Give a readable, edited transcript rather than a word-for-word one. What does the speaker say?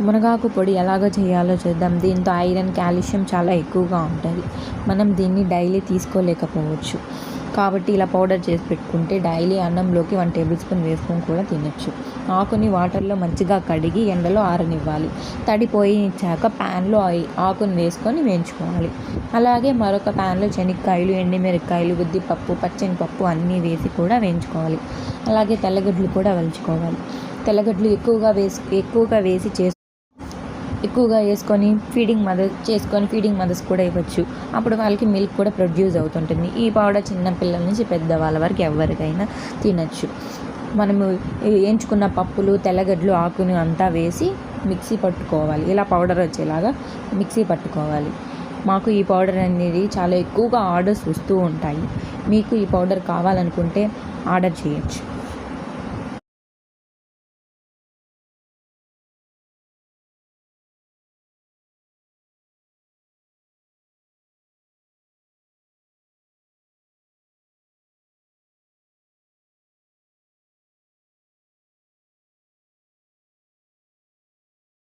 మునగాకు పొడి ఎలాగో చేయాలో చూద్దాం. దీంతో ఐరన్, కాల్షియం చాలా ఎక్కువగా ఉంటుంది. మనం దీన్ని డైలీ తీసుకోలేకపోవచ్చు. కాబట్టి ఇలా పౌడర్ చేసి పెట్టుకుంటే డైలీ అన్నంలోకి 1 టేబుల్ స్పూన్ వేసుకొని కూడా తినొచ్చు. ఆకుని వాటర్లో మంచిగా కడిగి ఎండలో ఆరనివ్వాలి. తడిపోయిచ్చాక ప్యాన్లో ఆకుని వేసుకొని వేయించుకోవాలి. అలాగే మరొక ప్యాన్లో శనక్కాయలు, ఎండుమిరపకాయలు, ఉద్దిపప్పు, పచ్చెనపప్పు అన్నీ వేసి కూడా వేయించుకోవాలి. అలాగే తెల్లగడ్డలు కూడా వలుచుకోవాలి. తెల్లగడ్డలు ఎక్కువగా వేసుకొని ఫీడింగ్ మదర్స్ కూడా ఇవ్వచ్చు. అప్పుడు వాళ్ళకి మిల్క్ కూడా ప్రొడ్యూస్ అవుతుంటుంది. ఈ పౌడర్ చిన్న పిల్లల నుంచి పెద్దవాళ్ళ వరకు ఎవరికైనా తినచ్చు. మనము వేయించుకున్న పప్పులు, తెల్లగడ్డలు, ఆకుని అంతా వేసి మిక్సీ పట్టుకోవాలి. ఇలా పౌడర్ వచ్చేలాగా మిక్సీ పట్టుకోవాలి. మాకు ఈ పౌడర్ అనేది చాలా ఎక్కువగా ఆర్డర్స్ వస్తూ ఉంటాయి. మీకు ఈ పౌడర్ కావాలనుకుంటే ఆర్డర్ చేయొచ్చు.